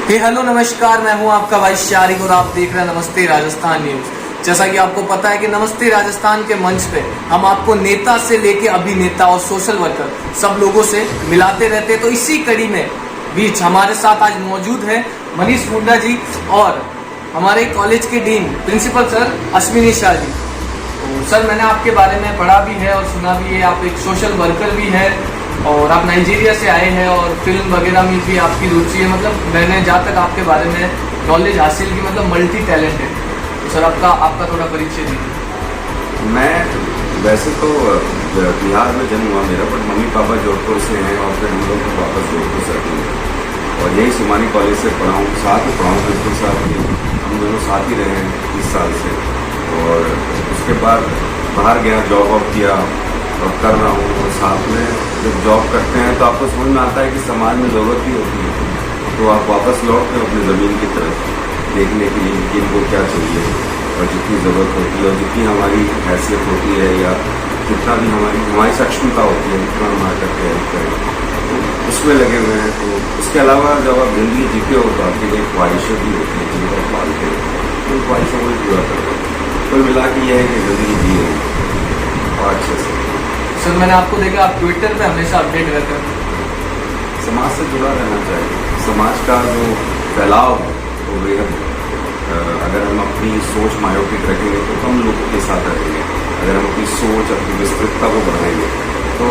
Hello नमस्कार, मैं हूं आपका भाई शारिक और आप देख रहे हैं नमस्ते राजस्थान न्यूज। जैसा कि आपको पता है कि नमस्ते राजस्थान के मंच पे हम आपको नेता से लेके अभिनेता और सोशल वर्कर सब लोगों से मिलाते रहते हैं। तो इसी कड़ी में बीच हमारे साथ आज मौजूद है मनीष मुंडा जी और हमारे कॉलेज के dean principal sir Ashwini Shah ji. तो सर, मैंने आपके बारे में पढ़ा भी है और सुना भी है, आप एक सोशल वर्कर भी है और आप नाइजीरिया से आए हैं और फिल्म वगैरह में भी आपकी रुचि है। मतलब मैंने जहाँ तक आपके बारे में नॉलेज हासिल की, मतलब मल्टी टैलेंट है। तो सर आपका थोड़ा परिचय दीजिए। मैं वैसे तो बिहार में जन्म हुआ मेरा, बट मम्मी पापा जोधपुर से हैं और फिर हम लोग वापस जोधपुर से आते हैं और यही सिमानी कॉलेज से पढ़ा हूँ, साथ में पढ़ा हूँ प्रिंसिपल साहब के। हम दोनों साथ ही रहे हैं 30 साल से और उसके बाद बाहर गया, जॉब वॉब किया और कर रहा हूँ। और साथ में जब जॉब करते हैं तो आपको समझ में आता है कि समाज में ज़रूरत भी होती है, तो आप वापस लौटते हो अपनी ज़मीन की तरफ देखने के लिए कि इनको क्या चाहिए और जितनी ज़रूरत होती है और जितनी हमारी हैसियत होती है या जितना भी हमारी सक्षमता होती है उतना हम आकर के हेल्प करें, तो उसमें लगे हुए हैं। तो उसके अलावा जब आप ज़िंदगी जीते हो तो आपके लिए ख्वाहिशें भी होती हैं जिनको आप पालते हो, तो ख्वाहिशों को भी पूरा करते हो। कुल मिला के यह है कि ज़िंदगी जी है और अच्छे से। सर, मैंने आपको देखा आप ट्विटर पे हमेशा अपडेट रहते हैं। समाज से जुड़ा रहना चाहिए। समाज का जो फैलाव है वो बेहद, अगर हम अपनी सोच मायोपिक रखेंगे तो कम लोगों के साथ रहेंगे। अगर हम अपनी सोच, अपनी विस्तृतता को बढ़ाएंगे तो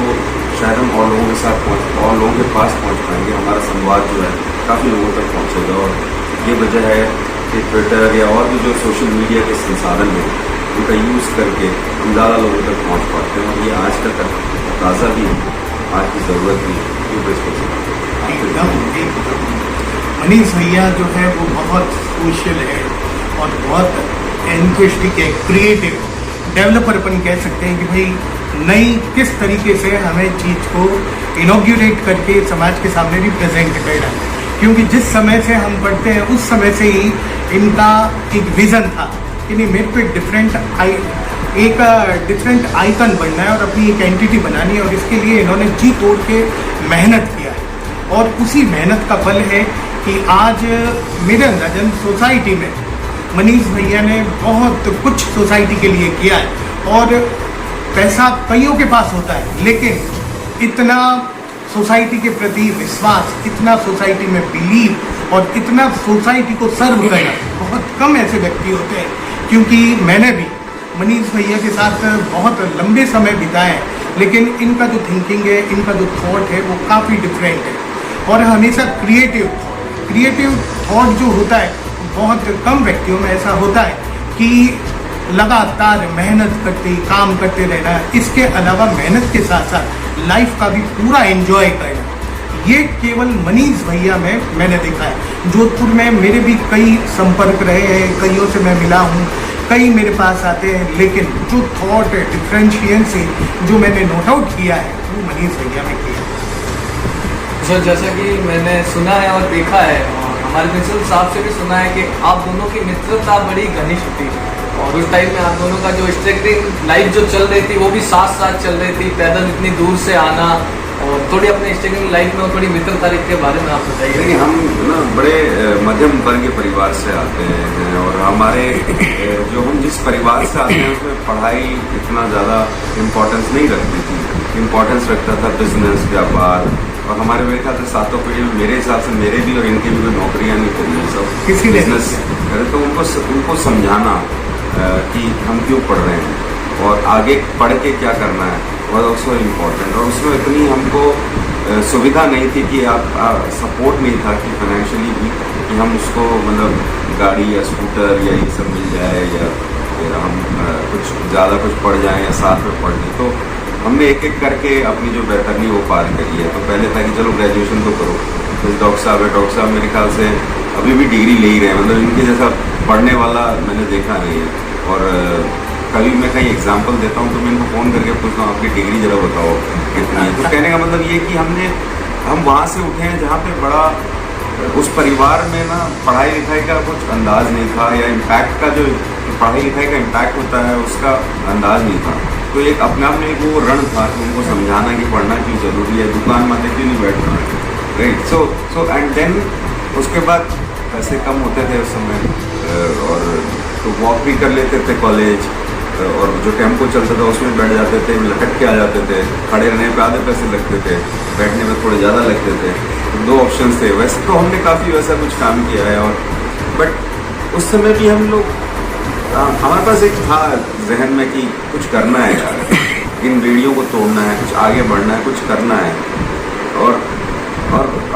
शायद हम और लोगों के साथ और लोगों के पास पहुंच पाएंगे। हमारा संवाद जो है काफ़ी लोगों तक पहुंचेगा और ये वजह है कि ट्विटर या और भी जो सोशल मीडिया के संसाधन हैं उनका यूज़ करके हम ज़्यादा लोगों तक पहुँच पाते हैं और ये आज का तकाजा भी है, आज की ज़रूरत भी है। एकदम मनीष भैया जो है वो बहुत सोशल है और बहुत एंथुसियास्टिक है, क्रिएटिव डेवलपर अपन कह सकते हैं कि भाई नई किस तरीके से हमें चीज़ को इनॉग्यूरेट करके समाज के सामने भी प्रेजेंट करना है। क्योंकि जिस समय से हम पढ़ते हैं उस समय से ही इनका एक विज़न था कि नहीं, मेरे को एक डिफरेंट आइकन बनना है और अपनी एक एंटिटी बनानी है और इसके लिए इन्होंने जी तोड़ के मेहनत किया है और उसी मेहनत का फल है कि आज मेरे अंदाजन सोसाइटी में मनीष भैया ने बहुत कुछ सोसाइटी के लिए किया है। और पैसा कईयों के पास होता है लेकिन इतना सोसाइटी के प्रति विश्वास, इतना सोसाइटी में बिलीव और इतना सोसाइटी को सर्व करना बहुत कम ऐसे व्यक्ति होते हैं। क्योंकि मैंने भी मनीष भैया के साथ बहुत लंबे समय बिताए हैं लेकिन इनका जो थिंकिंग है, इनका जो थॉट है वो काफ़ी डिफरेंट है और हमेशा क्रिएटिव थॉट जो होता है बहुत कम व्यक्तियों में ऐसा होता है कि लगातार मेहनत काम करते रहना, इसके अलावा मेहनत के साथ साथ लाइफ का भी पूरा एंजॉय करना, ये केवल मनीष भैया में मैंने देखा है। जोधपुर में मेरे भी कई संपर्क रहे हैं, कईयों से मैं मिला हूँ, कई मेरे पास आते हैं, लेकिन जो थॉट है, डिफ्रेंशिएशन जो मैंने नोट आउट किया है वो मनीष भैया में किया। सर, जैसा कि मैंने सुना है और देखा है और हमारे प्रिंसिपल साहब से भी सुना है कि आप दोनों की मित्रता बड़ी घनिष्ठ थी और उस टाइम में आप दोनों का जो स्ट्रगलिंग लाइफ जो चल रही थी वो भी साथ साथ चल रही थी, पैदल इतनी दूर से आना और थोड़ी अपने स्ट्रगलिंग लाइफ में थोड़ी मित्रता के बारे में आप बताइए। देखिए, हम ना बड़े मध्यम वर्ग के परिवार से आते हैं और हमारे जो हम जिस परिवार से आते हैं उसमें पढ़ाई इतना ज़्यादा इम्पोर्टेंस नहीं रखती थी। इम्पोर्टेंस रखता था बिजनेस, व्यापार। और हमारे मेरे ख्याल से सातों पीढ़ी में मेरे हिसाब से मेरे भी और इनके भी कोई नौकरियाँ नहीं करी हैं, सब किसी बिजनेस करे। तो उनको समझाना कि हम क्यों पढ़ रहे हैं और आगे पढ़ के क्या करना है वॉज ऑल्सो इम्पॉर्टेंट। और उसमें इतनी हमको सुविधा नहीं थी कि आप सपोर्ट नहीं था कि फाइनेंशियली भी कि हम उसको मतलब गाड़ी या स्कूटर या ये सब मिल जाए या हम कुछ ज़्यादा कुछ पढ़ जाएँ या साथ में पढ़ लें। तो हमने एक एक करके अपनी जो बेहतरनी वो पार करी है। तो पहले था कि चलो ग्रेजुएशन तो करो। तो डॉक्टर साहब मेरे ख्याल से अभी भी डिग्री ले ही रहे हैं, मतलब इनके जैसा पढ़ने वाला मैंने देखा नहीं है। और कभी मैं कहीं एग्जांपल देता हूँ तो मैं इनको फ़ोन करके पूछता हूँ आपकी डिग्री ज़रा बताओ कितना है। तो कहने का मतलब ये कि हम वहाँ से उठे हैं जहाँ पे बड़ा उस परिवार में ना पढ़ाई लिखाई का कुछ अंदाज़ नहीं था या इम्पैक्ट का, जो पढ़ाई लिखाई का इम्पैक्ट होता है उसका अंदाज़ नहीं था। तो एक अपने आप में एक वो रण था कि उनको समझाना कि पढ़ना क्यों ज़रूरी है, दुकान में क्यों नहीं बैठना, राइट। सो एंड देन उसके बाद पैसे कम होते थे उस समय, और तो वॉक भी कर लेते थे कॉलेज, और जो टेम्पो चलता था उसमें बैठ जाते थे, लटक के आ जाते थे। खड़े रहने पे आधे पैसे लगते थे, बैठने में थोड़े ज़्यादा लगते थे। तो 2 ऑप्शन थे। वैसे तो हमने काफ़ी वैसा कुछ काम किया है, और बट उस समय भी हम लोग, हमारे पास एक था जहन में कि कुछ करना है यार, इन रेडियो को तोड़ना है, कुछ आगे बढ़ना है, कुछ करना है, और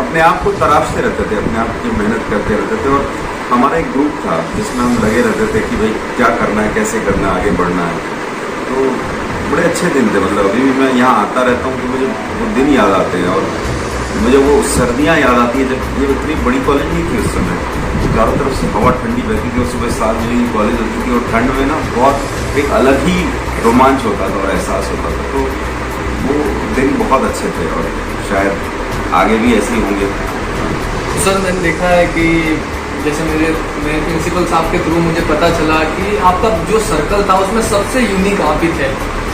अपने आप को तराशते रहते थे, अपने आप की मेहनत करते रहते थे। और हमारा एक ग्रुप था जिसमें हम लगे रहते थे कि भाई क्या करना है, कैसे करना है, आगे बढ़ना है। तो बड़े अच्छे दिन थे। मतलब अभी भी मैं यहाँ आता रहता हूँ तो मुझे वो दिन याद आते हैं, और मुझे वो सर्दियाँ याद आती हैं जब ये इतनी बड़ी कॉलेज नहीं थी उस समय, चारों तरफ से हवा ठंडी बहती थी, और सुबह 7 बजे की कॉलेज होती थी, और ठंड में ना बहुत एक अलग ही रोमांच होता था और एहसास होता था। तो वो दिन बहुत अच्छे थे, और शायद आगे भी ऐसे ही होंगे। सर मैंने देखा है कि जैसे मेरे प्रिंसिपल साहब के थ्रू मुझे पता चला कि आपका जो सर्कल था उसमें सबसे यूनिक आप ही थे।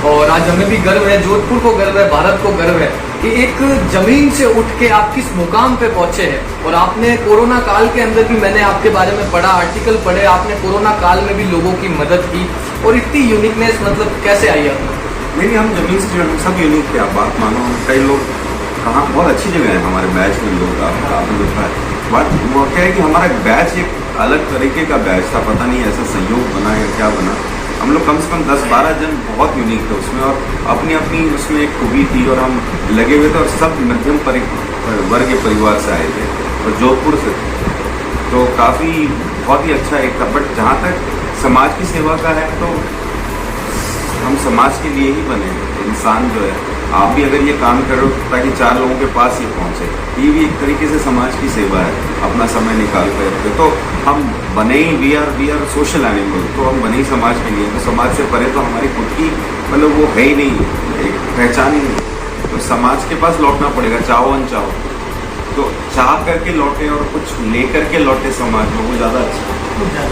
और आज हमें भी गर्व है, जोधपुर को गर्व है, भारत को गर्व है कि एक जमीन से उठ के आप किस मुकाम पे पहुंचे हैं। और आपने कोरोना काल के अंदर भी, मैंने आपके बारे में पढ़ा, आर्टिकल पढ़े, आपने कोरोना काल में भी लोगों की मदद की। और इतनी यूनिकनेस मतलब कैसे आई आपको? नहीं, हम जमीन से जुड़े सब यूनिक थे। आप बात मानो, कई लोग कहाँ बहुत अच्छी जगह है हमारे बैच में लोग, आपने देखा है। बट वो क्या है कि हमारा बैच एक अलग तरीके का बैच था, पता नहीं ऐसा संयोग बना या क्या बना। हम लोग कम से कम 10-12 जन बहुत यूनिक थे उसमें, और अपनी अपनी उसमें एक खूबी थी, और हम लगे हुए थे, और सब मध्यम वर्ग के परिवार से आए थे और जोधपुर से थे। तो काफ़ी बहुत ही अच्छा एक था। बट जहाँ तक समाज की सेवा का है, तो हम समाज के लिए ही बने हैं। इंसान जो है, आप भी अगर ये काम करो ताकि 4 लोगों के पास ये पहुँचे, ये भी एक तरीके से समाज की सेवा है, अपना समय निकाल कर। तो हम बने ही, वी आर सोशल एनिमल, तो हम बने ही समाज के लिए। तो समाज से परे तो हमारी खुद की मतलब वो है ही नहीं, एक पहचान ही नहीं। तो समाज के पास लौटना पड़ेगा, चाहो अनचाहो। तो चाह करके लौटे और कुछ ले करके लौटे समाज में, वो ज़्यादा अच्छा है।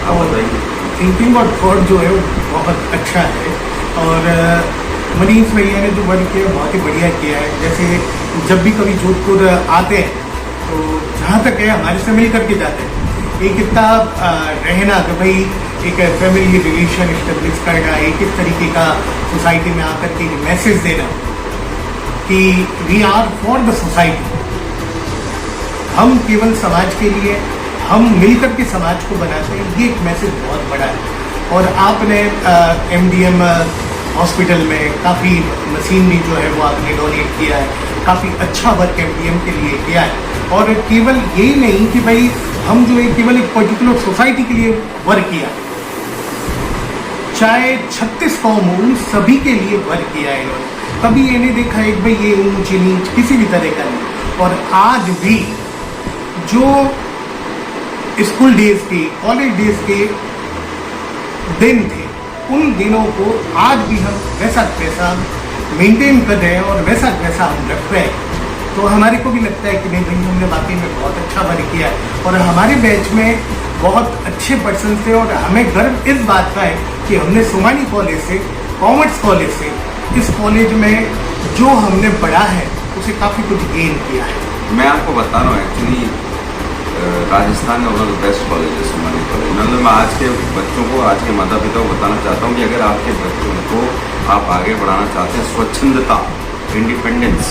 आप बताइए। थिंकिंग और थॉट जो है वो बहुत अच्छा है, और मनीष भैया ने जो वर्क किया बहुत ही बढ़िया किया है। जैसे जब भी कभी जोधपुर आते हैं तो जहाँ तक है हमारे से मिल करके जाते हैं। एक इतना रहना कि भाई एक फैमिली रिलेशन इस्टेब्लिश करना, एक इस तरीके का सोसाइटी में आकर के मैसेज देना कि we are for the society, हम केवल समाज के लिए, हम मिलकर के समाज को बनाते हैं, ये एक मैसेज बहुत बड़ा है। और आपने MDM हॉस्पिटल में काफ़ी मशीनरी जो है वो आपने डोनेट किया है, काफ़ी अच्छा वर्क MDM के लिए किया है। और केवल यही नहीं कि भाई हम जो है केवल एक पर्टिकुलर सोसाइटी के लिए वर्क किया, चाहे 36 कौम हो उन सभी के लिए वर्क किया है इन्होंने। कभी ये नहीं देखा एक भाई ये ऊंच नीच किसी भी तरह का नहीं। और आज भी जो स्कूल डेज के, कॉलेज डेज के दिन थे, उन दिनों को आज भी हम वैसा वैसा मेंटेन कर रहे हैं और वैसा वैसा हम रख रहे हैं। तो हमारे को भी लगता है कि नहीं भाई हमने वाकई में बहुत अच्छा वर्क किया है। और हमारे बैच में बहुत अच्छे पर्सन थे, और हमें गर्व इस बात का है कि हमने सोमानी कॉलेज से, कॉमर्स कॉलेज से, इस कॉलेज में जो हमने पढ़ा है उसे काफ़ी कुछ गेन किया है। मैं आपको बता रहा हूँ एक्चुअली राजस्थान में one of the best college है सोमानी कॉलेज। मतलब मैं आज के बच्चों को, आज के माता पिता को बताना चाहता हूँ कि अगर आपके बच्चों को आप आगे बढ़ाना चाहते हैं, स्वच्छंदता, इंडिपेंडेंस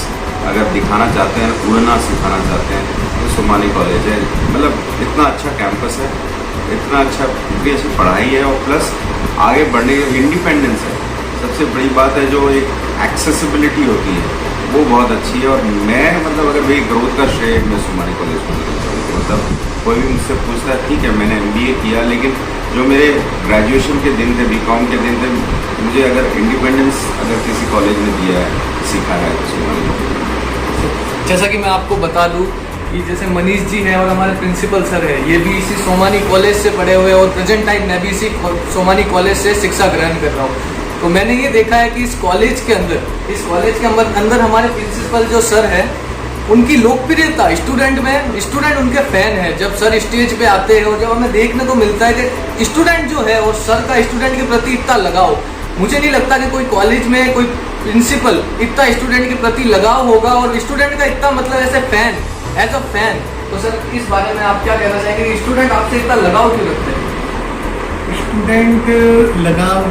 अगर दिखाना चाहते हैं, उड़ना सिखाना चाहते हैं, तो सोमानी कॉलेज है। मतलब इतना अच्छा कैंपस है, इतना अच्छा, इतनी अच्छी पढ़ाई है, और प्लस आगे बढ़ने की इंडिपेंडेंस है। सबसे बड़ी बात है जो एक एक्सेसिबिलिटी होती है वो बहुत अच्छी है। और मैं मतलब अगर मेरी ग्रोथ का श्रेय मैं सोमानी कॉलेज को देना चाहूँगा। मतलब कोई भी मुझसे पूछता है ठीक है मैंने MBA किया, लेकिन जो मेरे ग्रेजुएशन के दिन थे, BCom के दिन थे, मुझे अगर इंडिपेंडेंस अगर किसी कॉलेज में दिया है, सीखा है, तो सोमानी कॉलेज। जैसा कि मैं आपको बता दूं कि जैसे मनीष जी हैं और हमारे प्रिंसिपल सर हैं, ये भी इसी सोमानी कॉलेज से पढ़े हुए, और प्रेजेंट टाइम मैं भी इसी सोमानी कॉलेज से शिक्षा ग्रहण कर रहा हूँ। तो मैंने ये देखा है कि इस कॉलेज के अंदर हमारे प्रिंसिपल जो सर हैं उनकी लोकप्रियता स्टूडेंट उनके फैन है। जब सर स्टेज पे आते हैं और जब हमें देखने को मिलता है कि स्टूडेंट जो है और सर का स्टूडेंट के प्रति इतना लगाव, मुझे नहीं लगता कि कोई कॉलेज में कोई प्रिंसिपल इतना स्टूडेंट के प्रति लगाव होगा और स्टूडेंट का इतना मतलब ऐसे फैन, एज अ फैन तो सर इस बारे में आप क्या कहना चाहेंगे, स्टूडेंट आपसे इतना लगाव क्यों रखते हैं? स्टूडेंट लगाव,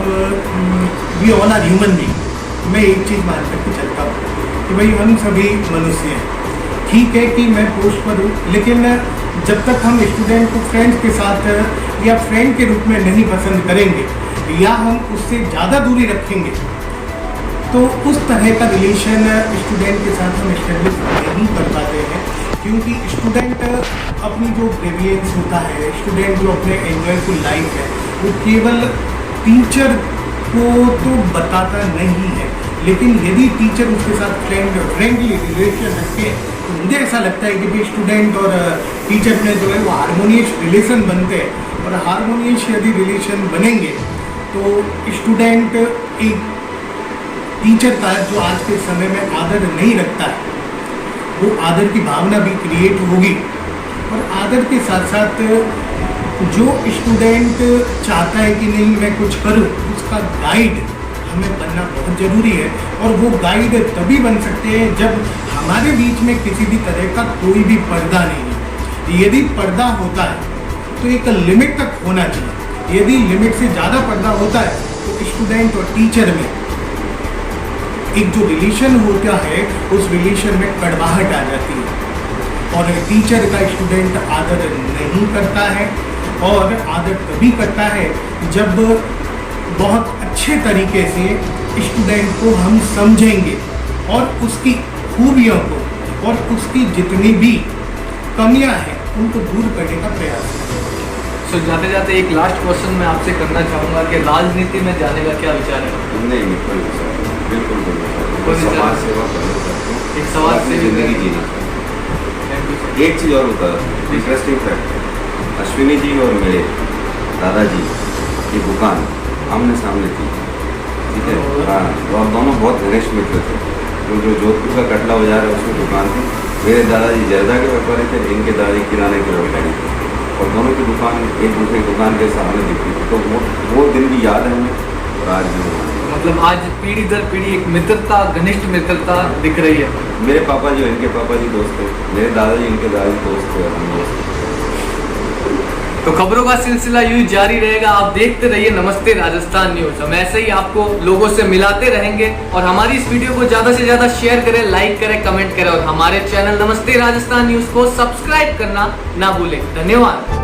we all are human being. मैं एक चीज़ मान करके चलता हूँ कि भाई हम सभी मनुष्य हैं। ठीक है कि मैं पोस्ट पर हूँ, लेकिन जब तक हम स्टूडेंट को फ्रेंड्स के साथ या फ्रेंड के रूप में नहीं पसंद करेंगे या हम उससे ज़्यादा दूरी रखेंगे, तो उस तरह का रिलेशन स्टूडेंट के साथ हम स्टेब्लिश नहीं कर पाते हैं। क्योंकि स्टूडेंट अपनी जो ग्रेवियंस होता है, स्टूडेंट जो अपने एंजॉयफुल लाइफ है, वो केवल टीचर को तो बताता नहीं है, लेकिन यदि टीचर उसके साथ फ्रेंडली रिलेशन रखे तो मुझे ऐसा लगता है कि भाई स्टूडेंट और टीचर में जो है वो हारमोनियस रिलेशन बनते हैं। और हारमोनियस यदि रिलेशन बनेंगे तो स्टूडेंट एक टीचर का जो आज के समय में आदर नहीं रखता है, वो आदर की भावना भी क्रिएट होगी। और आदर के साथ साथ जो स्टूडेंट चाहता है कि नहीं मैं कुछ करूं, उसका गाइड हमें बनना बहुत ज़रूरी है। और वो गाइड तभी बन सकते हैं जब हमारे बीच में किसी भी तरह का कोई भी पर्दा नहीं है। यदि पर्दा होता है तो एक लिमिट तक होना चाहिए। यदि लिमिट से ज़्यादा पर्दा होता है तो स्टूडेंट और टीचर में एक जो रिलेशन होता है उस रिलेशन में कड़वाहट आ जाती है। और टीचर का स्टूडेंट आदर नहीं करता है, और आदर तभी करता है जब बहुत अच्छे तरीके से स्टूडेंट को हम समझेंगे और उसकी खूबियों को और उसकी जितनी भी कमियां हैं उनको दूर करने का प्रयास करें। सो जाते जाते एक लास्ट क्वेश्चन मैं आपसे करना चाहूँगा कि राजनीति में जाने का क्या विचार है? नहीं, कोई विचार नहीं, बिल्कुल कोई विचार नहीं। कोई विचार समाज नहीं। सेवा करना चाहता हूँ, एक समाज अपनी सेवी जिंदगी करना। जीना चाहता थैंक यू हूँ। एक चीज़ और होता है, इंटरेस्टिंग फैक्ट, अश्विनी जी और मेरे दादाजी की दुकान आमने सामने थी, ठीक है। हाँ, और दोनों बहुत घनिष्ठ मित्र थे। तो जो जोधपुर का कटला बाजार है उसमें दुकान थी। मेरे दादाजी जर्दा के व्यापारी थे, इनके दादाजी किराने के व्यापारी थे, और दोनों की दुकान एक दूसरे की दुकान के सामने दिखती थी। तो वो दिन भी याद है हमें, और आज भी मतलब आज पीढ़ी दर पीढ़ी एक मित्रता, घनिष्ठ मित्रता दिख रही है। मेरे पापा जी इनके पापा जी दोस्त थे, मेरे दादाजी इनके दादाजी दोस्त थे, और हम दोस्त थे। तो खबरों का सिलसिला यूं जारी रहेगा। आप देखते रहिए नमस्ते राजस्थान न्यूज। हम ऐसे ही आपको लोगों से मिलाते रहेंगे, और हमारी इस वीडियो को ज्यादा से ज्यादा शेयर करें, लाइक करें, कमेंट करें, और हमारे चैनल नमस्ते राजस्थान न्यूज को सब्सक्राइब करना ना भूलें। धन्यवाद।